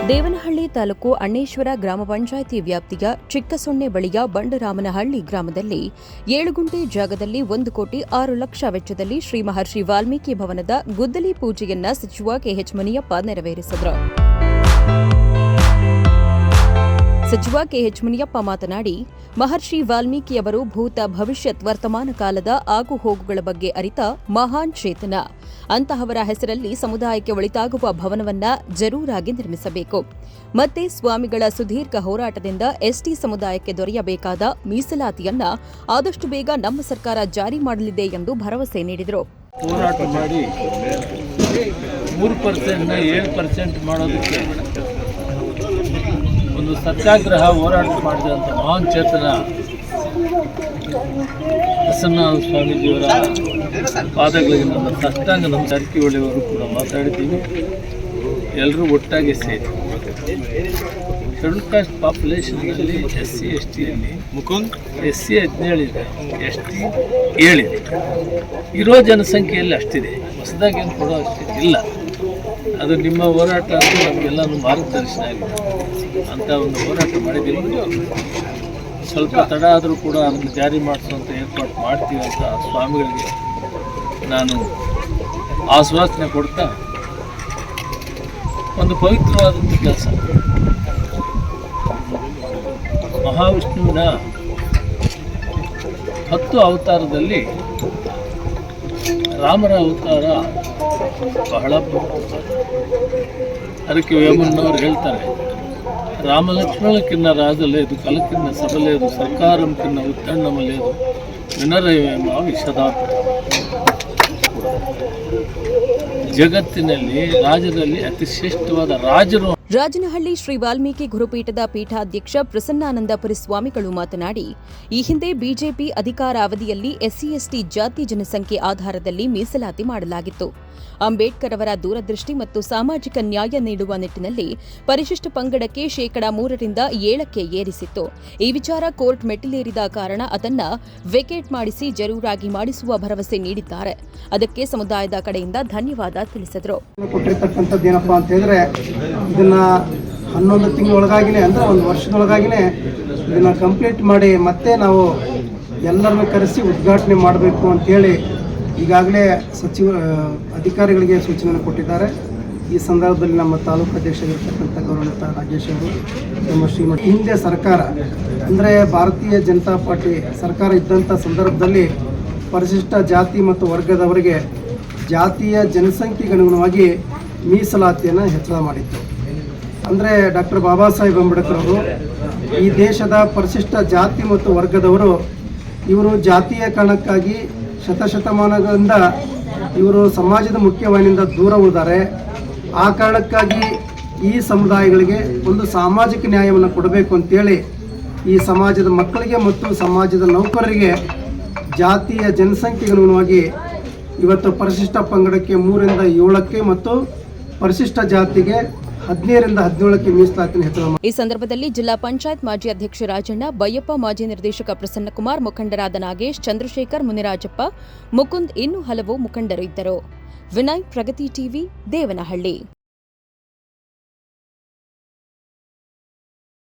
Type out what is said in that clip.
ದೇವನಹಳ್ಳಿ ತಾಲೂಕು ಅಣ್ಣೇಶ್ವರ ಗ್ರಾಮ ಪಂಚಾಯಿತಿ ವ್ಯಾಪ್ತಿಯ ಚಿಕ್ಕಸೊನ್ನೆ ಬಳಿಯ ಬಂಡರಾಮನಹಳ್ಳಿ ಗ್ರಾಮದಲ್ಲಿ 7 ಗುಂಟೆ ಜಾಗದಲ್ಲಿ 1 ಕೋಟಿ 6 ಲಕ್ಷ ವೆಚ್ಚದಲ್ಲಿ ಶ್ರೀ ಮಹರ್ಷಿ ವಾಲ್ಮೀಕಿ ಭವನದ ಗುದ್ದಲಿ ಪೂಜೆಯನ್ನ ಸಚಿವ ಕೆಎಚ್ ಮುನಿಯಪ್ಪ ನೆರವೇರಿಸಿದರು. ಸಚಿವ ಕೆಎಚ್ ಮುನಿಯಪ್ಪ ಮಾತನಾಡಿ, ಮಹರ್ಷಿ ವಾಲ್ಮೀಕಿಯವರು ಭೂತ ಭವಿಷ್ಯತ್ ವರ್ತಮಾನ ಕಾಲದ ಆಗುಹೋಗುಗಳ ಬಗ್ಗೆ ಅರಿತ ಮಹಾನ್ ಚೇತನ. ಅಂತಹವರ ಹೆಸರಲ್ಲಿ ಸಮುದಾಯಕ್ಕೆ ಒಳಿತಾಗುವ ಭವನವನ್ನ ಜರೂರಾಗಿ ನಿರ್ಮಿಸಬೇಕು. ಮತ್ತೆ ಸ್ವಾಮಿಗಳ ಸುದೀರ್ಘ ಹೋರಾಟದಿಂದ ಎಸ್ಟಿ ಸಮುದಾಯಕ್ಕೆ ದೊರೆಯಬೇಕಾದ ಮೀಸಲಾತಿಯನ್ನ ಆದಷ್ಟು ಬೇಗ ನಮ್ಮ ಸರ್ಕಾರ ಜಾರಿ ಮಾಡಲಿದೆ ಎಂದು ಭರವಸೆ ನೀಡಿದರು. ಹೋರಾಟ ಮಾಡಿ 3% 7% ಮಾಡೋದಕ್ಕೆ ಒಂದು ಸತ್ಯಾಗ್ರಹ ಹೋರಾಟ ಮಾಡಿದಂಥ ಮಹಾನ್ ಚೇತನ ಪ್ರಸನ್ನಾನಂದ ಸ್ವಾಮೀಜಿಯವರ ಪಾದಗಳಿಗೆ ನಮ್ಮ ಸಾಷ್ಟಾಂಗ ನಮ್ಮ ಜಾರಕಿಹೊಳಿಯವರು ಕೂಡ ಮಾತಾಡಿದ್ದೀವಿ. ಎಲ್ಲರೂ ಒಟ್ಟಾಗಿ ಸೇರಿ ಶೆಡ್ಯೂಲ್ ಕಾಸ್ಟ್ ಪಾಪ್ಯುಲೇಷನ್ನಲ್ಲಿ SC STಯಲ್ಲಿ SC 17 ಇದೆ, ST 7 ಇದೆ. ಇರೋ ಜನಸಂಖ್ಯೆಯಲ್ಲಿ ಅಷ್ಟಿದೆ, ಹೊಸದಾಗಿ ಏನು ಕೊಡೋ ಅಷ್ಟಿದೆ ಇಲ್ಲ. ಅದು ನಿಮ್ಮ ಹೋರಾಟ ಅಂತ ನಮಗೆಲ್ಲನೂ ಮಾರ್ಗದರ್ಶನ ಆಗಿದೆ. ಅಂಥ ಒಂದು ಹೋರಾಟ ಮಾಡಿದ್ದೀವಿ. ಸ್ವಲ್ಪ ತಡ ಆದರೂ ಕೂಡ ಅದನ್ನು ಜಾರಿ ಮಾಡಿಸುವಂಥ ಏರ್ಪಾಟ್ ಮಾಡ್ತೀವಿ ಅಂತ ಸ್ವಾಮಿಗಳಿಗೆ ನಾನು ಆಶ್ವಾಸನೆ ಕೊಡ್ತಾ, ಒಂದು ಪವಿತ್ರವಾದಂಥ ಕೆಲಸ. ಮಹಾವಿಷ್ಣುವಿನ 10 ಅವತಾರದಲ್ಲಿ ರಾಮರ ಅವತಾರ ಬಹಳ ಪ್ರಮುಖ. ಅದಕ್ಕೆ ವೇಮಣ್ಣವರು ಹೇಳ್ತಾರೆ, రామలక్ష్మణులకిన్న రాజలేదు కలకిన్న సభలేదు సర్కారం కిన్న ఉత్తన్నమలేదు ವಿನರವೇಮ ವಿಷದಾತ್. ಜಗತ್ತಿನಲ್ಲಿ ರಾಜರಲ್ಲಿ ಅತಿ ಶ್ರೇಷ್ಠವಾದ ರಾಜರು. ರಾಜನಹಳ್ಳಿ ಶ್ರೀ ವಾಲ್ಮೀಕಿ ಗುರುಪೀಠದ ಪೀಠಾಧ್ಯಕ್ಷ ಪ್ರಸನ್ನಾನಂದಪುರಿ ಸ್ವಾಮಿಗಳು ಮಾತನಾಡಿ, ಈ ಹಿಂದೆ ಬಿಜೆಪಿ ಅಧಿಕಾರಾವಧಿಯಲ್ಲಿ SC ST ಜಾತಿ ಜನಸಂಖ್ಯೆ ಆಧಾರದಲ್ಲಿ ಮೀಸಲಾತಿ ಮಾಡಲಾಗಿತ್ತು. ಅಂಬೇಡ್ಕರ್ ಅವರ ದೂರದೃಷ್ಟಿ ಮತ್ತು ಸಾಮಾಜಿಕ ನ್ಯಾಯ ನೀಡುವ ನಿಟ್ಟಿನಲ್ಲಿ ಪರಿಶಿಷ್ಟ ಪಂಗಡಕ್ಕೆ 3% 7ಕ್ಕೆ ಏರಿಸಿತ್ತು. ಈ ವಿಚಾರ ಕೋರ್ಟ್ ಮೆಟ್ಟಿಲೇರಿದ ಕಾರಣ ಅದನ್ನ ವೇಕೇಟ್ ಮಾಡಿಸಿ ಜರೂರಾಗಿ ಮಾಡಿಸುವ ಭರವಸೆ ನೀಡಿದ್ದಾರೆ. ಅದಕ್ಕೆ ಸಮುದಾಯದ ಕಡೆಯಿಂದ ಧನ್ಯವಾದ ತಿಳಿಸಿದರು. 11 ತಿಂಗಳೊಳಗಾಗಿನೇ ಅಂದರೆ 1 ವರ್ಷದೊಳಗಾಗಿನೇ ಇದನ್ನು ಕಂಪ್ಲೀಟ್ ಮಾಡಿ ಮತ್ತೆ ನಾವು ಎಲ್ಲರನ್ನು ಕರೆಸಿ ಉದ್ಘಾಟನೆ ಮಾಡಬೇಕು ಅಂತೇಳಿ ಈಗಾಗಲೇ ಅಧಿಕಾರಿಗಳಿಗೆ ಸೂಚನೆ ಕೊಟ್ಟಿದ್ದಾರೆ. ಈ ಸಂದರ್ಭದಲ್ಲಿ ನಮ್ಮ ತಾಲೂಕು ಅಧ್ಯಕ್ಷರಾಗಿರ್ತಕ್ಕಂಥ ಗೌರವಾನ್ವಿತ ರಾಜೇಶ್ ಅವರು, ನಮ್ಮ ಶ್ರೀಮತಿ ಹಿಂದೆ ಸರ್ಕಾರ ಅಂದರೆ ಭಾರತೀಯ ಜನತಾ ಪಾರ್ಟಿ ಸರ್ಕಾರ ಇದ್ದಂಥ ಸಂದರ್ಭದಲ್ಲಿ ಪರಿಶಿಷ್ಟ ಜಾತಿ ಮತ್ತು ವರ್ಗದವರಿಗೆ ಜಾತಿಯ ಜನಸಂಖ್ಯೆಗೆ ಅನುಗುಣವಾಗಿ ಮೀಸಲಾತಿಯನ್ನು ಹೆಚ್ಚಳ ಮಾಡಿತ್ತು. ಅಂದರೆ ಡಾಕ್ಟರ್ ಬಾಬಾ ಸಾಹೇಬ್ ಅಂಬೇಡ್ಕರ್ ಅವರು ಈ ದೇಶದ ಪರಿಶಿಷ್ಟ ಜಾತಿ ಮತ್ತು ವರ್ಗದವರು ಇವರು ಜಾತಿಯ ಕಾರಣಕ್ಕಾಗಿ ಶತಶತಮಾನಗಳಿಂದ ಇವರು ಸಮಾಜದ ಮುಖ್ಯವಾಹಿನಿಯಿಂದ ದೂರ ಉಳಿದಾರೆ. ಆ ಕಾರಣಕ್ಕಾಗಿ ಈ ಸಮುದಾಯಗಳಿಗೆ ಒಂದು ಸಾಮಾಜಿಕ ನ್ಯಾಯವನ್ನು ಕೊಡಬೇಕು ಅಂತೇಳಿ ಈ ಸಮಾಜದ ಮಕ್ಕಳಿಗೆ ಮತ್ತು ಸಮಾಜದ ನೌಕರರಿಗೆ ಜಾತಿಯ ಜನಸಂಖ್ಯೆಗೆ ಅನುಗುಣವಾಗಿ ಇವತ್ತು ಪರಿಶಿಷ್ಟ ಪಂಗಡಕ್ಕೆ 3ರಿಂದ 7ಕ್ಕೆ ಮತ್ತು ಪರಿಶಿಷ್ಟ ಜಾತಿಗೆ 15ರಿಂದ 17ಕ್ಕೆ ಮೀಸಲಾತಿಯನ್ನು ಹೆಚ್ಚಳ ಮಾಡಿ. ಈ ಸಂದರ್ಭದಲ್ಲಿ ಜಿಲ್ಲಾ ಪಂಚಾಯತ್ ಮಾಜಿ ಅಧ್ಯಕ್ಷ ರಾಜಣ್ಣ, ಬೈಯಪ್ಪ, ಮಾಜಿ ನಿರ್ದೇಶಕ ಪ್ರಸನ್ನಕುಮಾರ್, ಮುಖಂಡರಾದ ನಾಗೇಶ್, ಚಂದ್ರಶೇಖರ್, ಮುನಿರಾಜಪ್ಪ, ಮುಕುಂದ್ ಇನ್ನೂ ಹಲವು ಮುಖಂಡರು ಇದ್ದರು. ವಿನಯ್, ಪ್ರಗತಿ ಟಿವಿ, ದೇವನಹಳ್ಳಿ.